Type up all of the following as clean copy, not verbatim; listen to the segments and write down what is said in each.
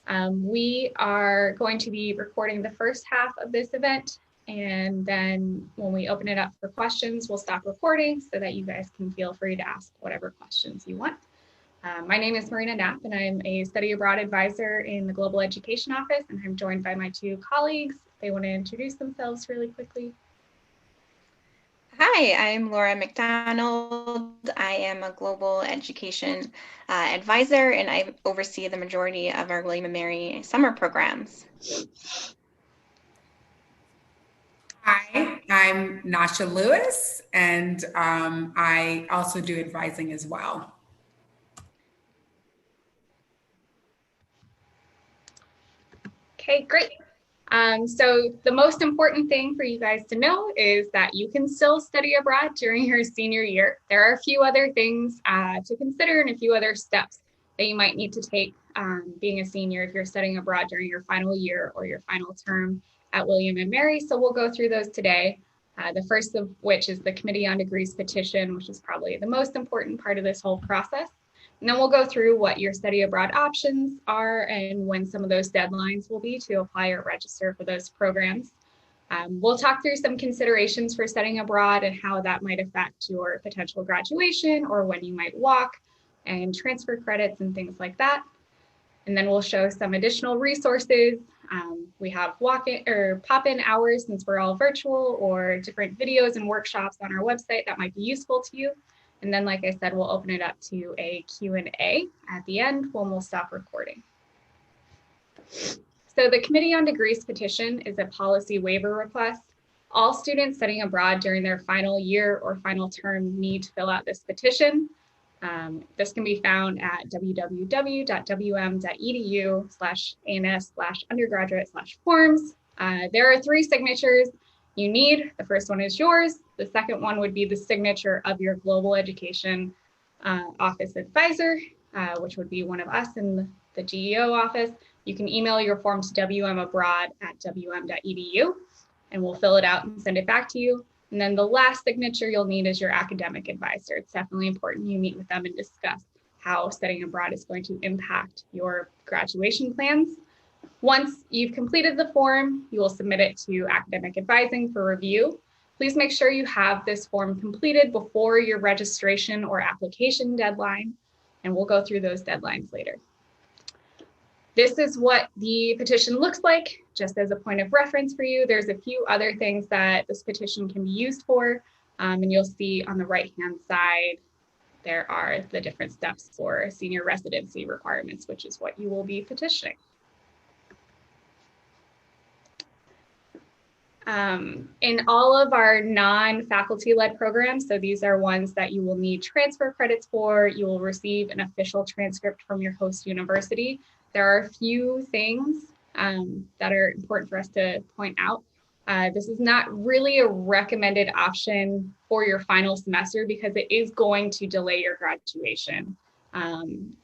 We are going to be recording the first half of this event, and then when we open it up for questions, we'll stop recording so that you guys can feel free to ask whatever questions you want. My name is Marina Knapp, and I'm a study abroad advisor in the Global Education Office, and I'm joined by my two colleagues. They want to introduce themselves really quickly. Hi, I'm Laura McDonald. I am a global education advisor, and I oversee the majority of our William & Mary summer programs. Hi, I'm Nasha Lewis, and I also do advising as well. Okay, great. So the most important thing for you guys to know is that you can still study abroad during your senior year. There are a few other things to consider and a few other steps that you might need to take being a senior if you're studying abroad during your final year or your final term at William & Mary. So we'll go through those today. The first of which is the Committee on Degrees petition, which is probably the most important part of this whole process. And then we'll go through what your study abroad options are and when some of those deadlines will be to apply or register for those programs. We'll talk through some considerations for studying abroad and how that might affect your potential graduation or when you might walk and transfer credits and things like that. And then we'll show some additional resources. We have walk-in or pop-in hours since we're all virtual, or different videos and workshops on our website that might be useful to you. And then, like I said, we'll open it up to a Q&A at the end when we'll stop recording. So the Committee on Degrees petition is a policy waiver request. All students studying abroad during their final year or final term need to fill out this petition. This can be found at www.wm.edu/ans/undergraduate/forms. There are 3 signatures you need. The first one is yours. The second one would be the signature of your global education office advisor, which would be one of us in the GEO office. You can email your form to wmabroad@wm.edu, and we'll fill it out and send it back to you. And then the last signature you'll need is your academic advisor. It's definitely important you meet with them and discuss how studying abroad is going to impact your graduation plans. Once you've completed the form, you will submit it to academic advising for review. Please make sure you have this form completed before your registration or application deadline, and we'll go through those deadlines later. This is what the petition looks like, just as a point of reference for you. There's a few other things that this petition can be used for, and you'll see on the right-hand side, there are the different steps for senior residency requirements, which is what you will be petitioning. In all of our non-faculty-led programs, so these are ones that you will need transfer credits for, you will receive an official transcript from your host university. There are a few things that are important for us to point out. This is not really a recommended option for your final semester because it is going to delay your graduation.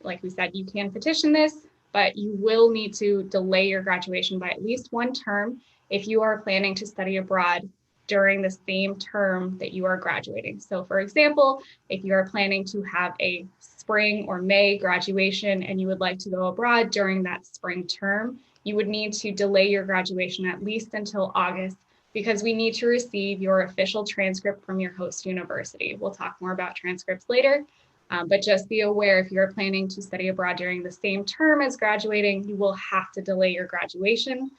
Like we said, you can petition this, but you will need to delay your graduation by at least 1 term if you are planning to study abroad during the same term that you are graduating. So for example, if you are planning to have a spring or May graduation and you would like to go abroad during that spring term, you would need to delay your graduation at least until August because we need to receive your official transcript from your host university. We'll talk more about transcripts later, but just be aware if you're planning to study abroad during the same term as graduating, you will have to delay your graduation.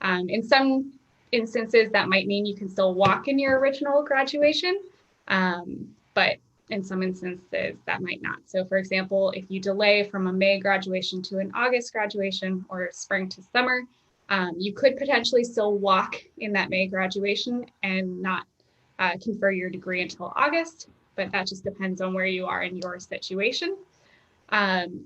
In some instances, that might mean you can still walk in your original graduation, but in some instances that might not. So for example, if you delay from a May graduation to an August graduation or spring to summer, you could potentially still walk in that May graduation and not confer your degree until August, but that just depends on where you are in your situation.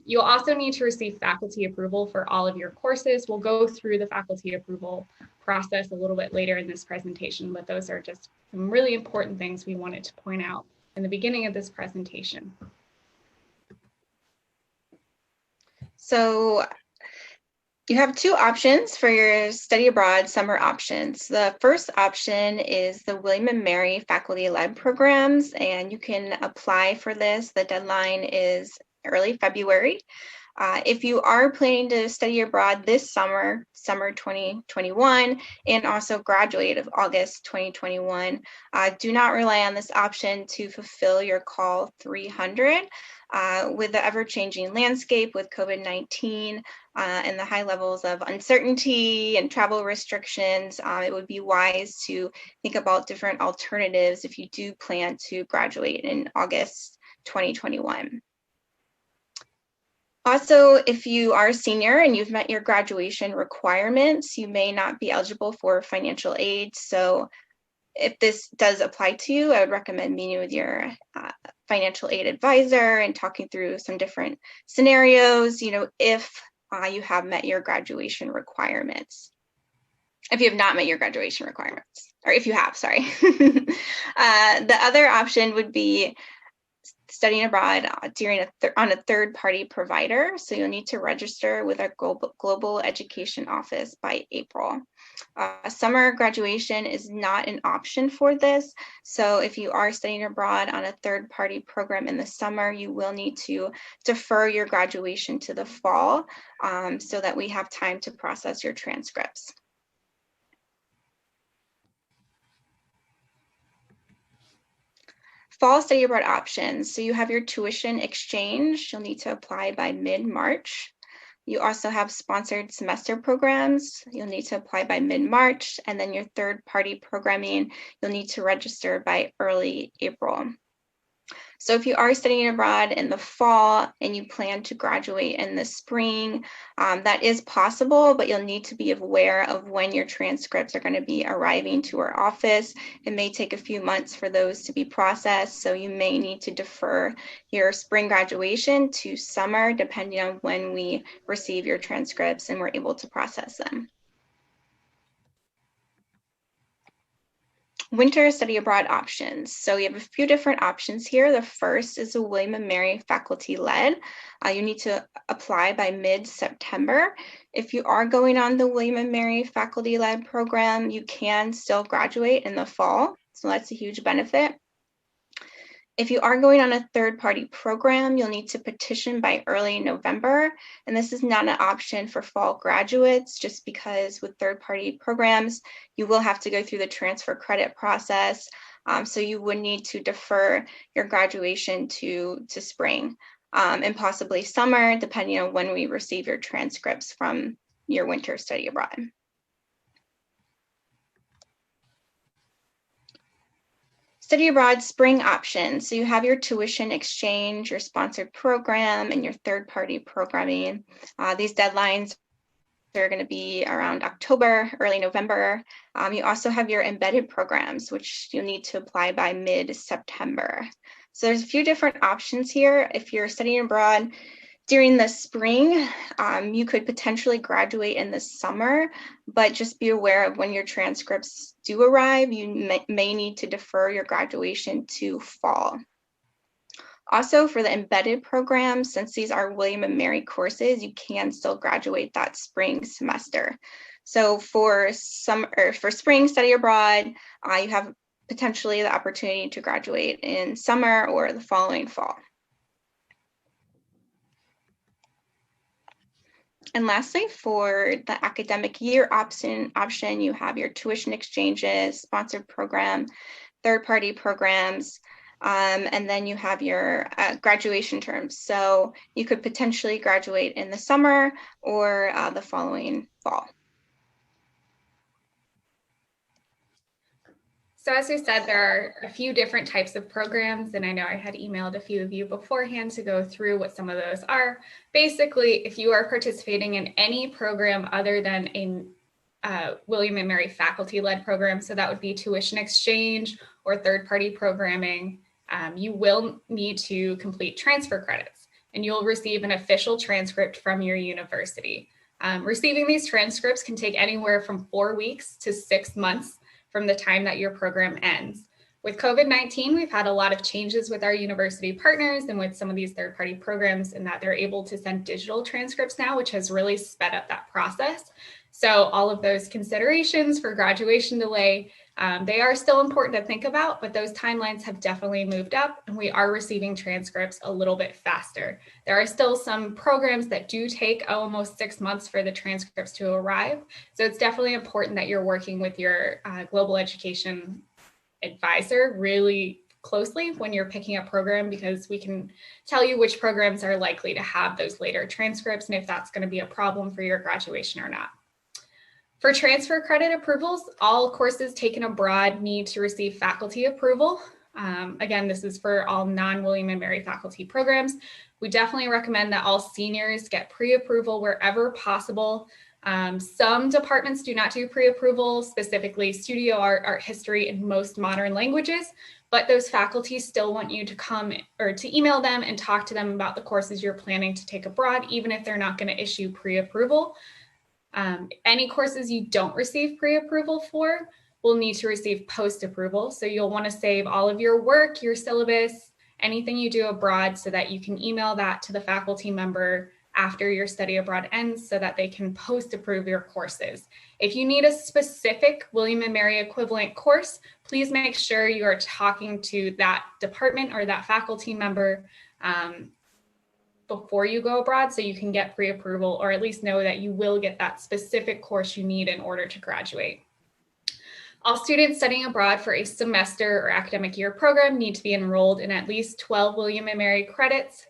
You'll also need to receive faculty approval for all of your courses. We'll go through the faculty approval process a little bit later in this presentation, but those are just some really important things we wanted to point out in the beginning of this presentation. So you have 2 options for your study abroad summer options. The first option is the William & Mary faculty-led programs, and you can apply for this. The deadline is early February. If you are planning to study abroad this summer, summer 2021, and also graduate of August 2021, do not rely on this option to fulfill your Call 300. With the ever-changing landscape with COVID-19 and the high levels of uncertainty and travel restrictions, it would be wise to think about different alternatives if you do plan to graduate in August 2021. Also, if you are a senior and you've met your graduation requirements, you may not be eligible for financial aid. So if this does apply to you, I would recommend meeting with your financial aid advisor and talking through some different scenarios, if you have met your graduation requirements. If you have not met your graduation requirements, or if you have, sorry. The other option would be studying abroad on a third-party provider. So you'll need to register with our global education office by April. Summer graduation is not an option for this. So if you are studying abroad on a third-party program in the summer, you will need to defer your graduation to the fall so that we have time to process your transcripts. Fall study abroad options. So you have your tuition exchange. You'll need to apply by mid-March. You also have sponsored semester programs. You'll need to apply by mid-March. And then your third-party programming, you'll need to register by early April. So if you are studying abroad in the fall and you plan to graduate in the spring, that is possible, but you'll need to be aware of when your transcripts are going to be arriving to our office. It may take a few months for those to be processed, so you may need to defer your spring graduation to summer, depending on when we receive your transcripts and we're able to process them. Winter study abroad options. So we have a few different options here. The first is the William & Mary faculty led. You need to apply by mid-September. If you are going on the William & Mary faculty led program, you can still graduate in the fall. So that's a huge benefit. If you are going on a third-party program, you'll need to petition by early November, and this is not an option for fall graduates just because with third-party programs, you will have to go through the transfer credit process, so you would need to defer your graduation to spring and possibly summer, depending on when we receive your transcripts from your winter study abroad. Study abroad spring options. So you have your tuition exchange, your sponsored program, and your third-party programming. These deadlines are going to be around October, early November. You also have your embedded programs, which you'll need to apply by mid-September. So there's a few different options here. If you're studying abroad during the spring, you could potentially graduate in the summer, but just be aware of when your transcripts do arrive, you may need to defer your graduation to fall. Also, for the embedded program, since these are William & Mary courses, you can still graduate that spring semester. So for spring study abroad, you have potentially the opportunity to graduate in summer or the following fall. And lastly, for the academic year option, you have your tuition exchanges, sponsored program, third-party programs, and then you have your graduation terms. So you could potentially graduate in the summer or the following fall. So as we said, there are a few different types of programs, and I know I had emailed a few of you beforehand to go through what some of those are. Basically, if you are participating in any program other than a William & Mary faculty-led program, so that would be tuition exchange or third-party programming, you will need to complete transfer credits, and you'll receive an official transcript from your university. Receiving these transcripts can take anywhere from 4 weeks to 6 months from the time that your program ends. With COVID-19, we've had a lot of changes with our university partners and with some of these third-party programs in that they're able to send digital transcripts now, which has really sped up that process. So all of those considerations for graduation delay They are still important to think about, but those timelines have definitely moved up and we are receiving transcripts a little bit faster. There are still some programs that do take almost 6 months for the transcripts to arrive. So it's definitely important that you're working with your global education advisor really closely when you're picking a program, because we can tell you which programs are likely to have those later transcripts and if that's going to be a problem for your graduation or not. For transfer credit approvals, all courses taken abroad need to receive faculty approval. Again, this is for all non-William & Mary faculty programs. We definitely recommend that all seniors get pre-approval wherever possible. Some departments do not do pre-approval, specifically studio art, art history, and most modern languages, but those faculty still want you to come or to email them and talk to them about the courses you're planning to take abroad, even if they're not going to issue pre-approval. Any courses you don't receive pre-approval for will need to receive post-approval. So you'll want to save all of your work, your syllabus, anything you do abroad so that you can email that to the faculty member after your study abroad ends so that they can post-approve your courses. If you need a specific William & Mary equivalent course, please make sure you are talking to that department or that faculty member before you go abroad so you can get pre-approval, or at least know that you will get that specific course you need in order to graduate. All students studying abroad for a semester or academic year program need to be enrolled in at least 12 William & Mary credits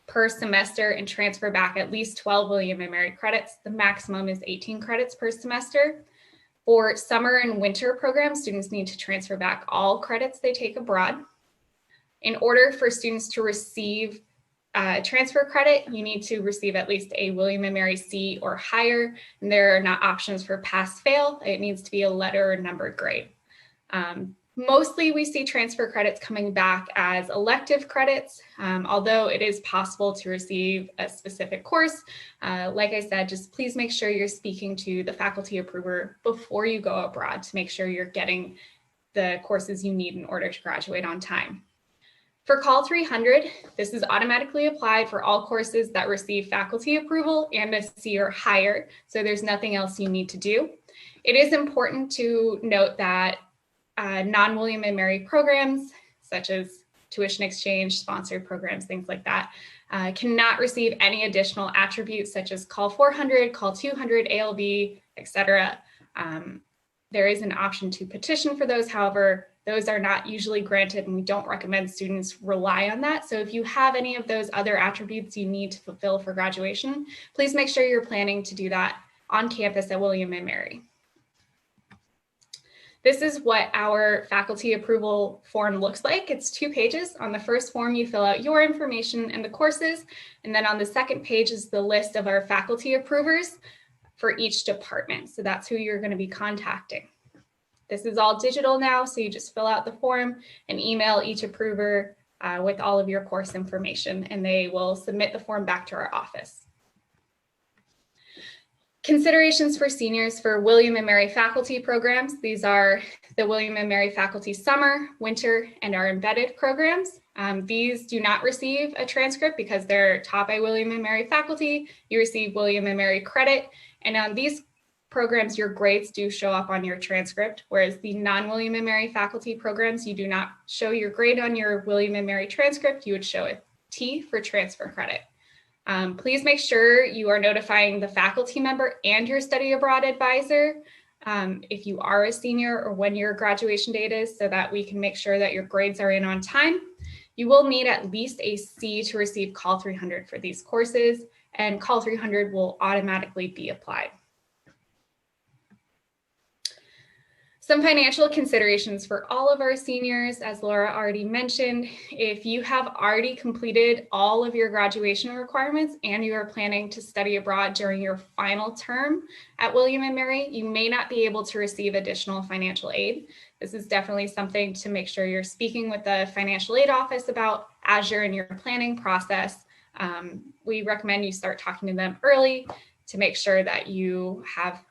per semester and transfer back at least 12 William & Mary credits. The maximum is 18 credits per semester. For summer and winter programs, students need to transfer back all credits they take abroad. In order for students to receive transfer credit, you need to receive at least a William & Mary C or higher, and there are not options for pass-fail. It needs to be a letter or numbered grade. Mostly we see transfer credits coming back as elective credits, although it is possible to receive a specific course. Like I said, just please make sure you're speaking to the faculty approver before you go abroad to make sure you're getting the courses you need in order to graduate on time. For Call 300, this is automatically applied for all courses that receive faculty approval and a C or higher, so there's nothing else you need to do. It is important to note that non-William & Mary programs, such as tuition exchange, sponsored programs, things like that, cannot receive any additional attributes such as Call 400, Call 200, ALB, etc. There is an option to petition for those. However, those are not usually granted and we don't recommend students rely on that. So if you have any of those other attributes you need to fulfill for graduation, please make sure you're planning to do that on campus at William & Mary. This is what our faculty approval form looks like. It's 2 pages. On the first form, you fill out your information and the courses. And then on the second page is the list of our faculty approvers for each department. So that's who you're going to be contacting. This is all digital now, so you just fill out the form and email each approver with all of your course information, and they will submit the form back to our office. Considerations for seniors for William & Mary faculty programs. These are the William & Mary faculty summer, winter, and our embedded programs. These do not receive a transcript because they're taught by William & Mary faculty. You receive William & Mary credit, and on these programs, your grades do show up on your transcript, whereas the non-William & Mary faculty programs, you do not show your grade on your William & Mary transcript. You would show a T for transfer credit. Please make sure you are notifying the faculty member and your study abroad advisor if you are a senior or when your graduation date is, so that we can make sure that your grades are in on time. You will need at least a C to receive Call 300 for these courses, and Call 300 will automatically be applied. Some financial considerations for all of our seniors, as Laura already mentioned. If you have already completed all of your graduation requirements and you are planning to study abroad during your final term at William & Mary, you may not be able to receive additional financial aid. This is definitely something to make sure you're speaking with the financial aid office about as you're in your planning process. We recommend you start talking to them early to make sure that you have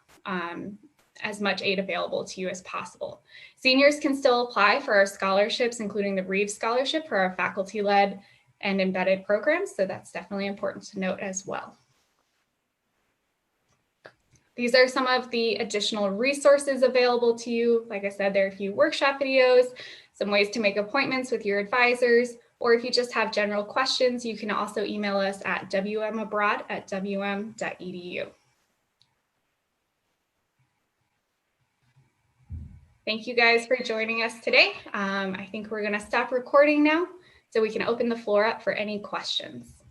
as much aid available to you as possible. Seniors can still apply for our scholarships, including the Reves Scholarship for our faculty-led and embedded programs, so that's definitely important to note as well. These are some of the additional resources available to you. Like I said, there are a few workshop videos, some ways to make appointments with your advisors, or if you just have general questions, you can also email us at wmabroad@wm.edu. Thank you guys for joining us today. I think we're going to stop recording now so we can open the floor up for any questions.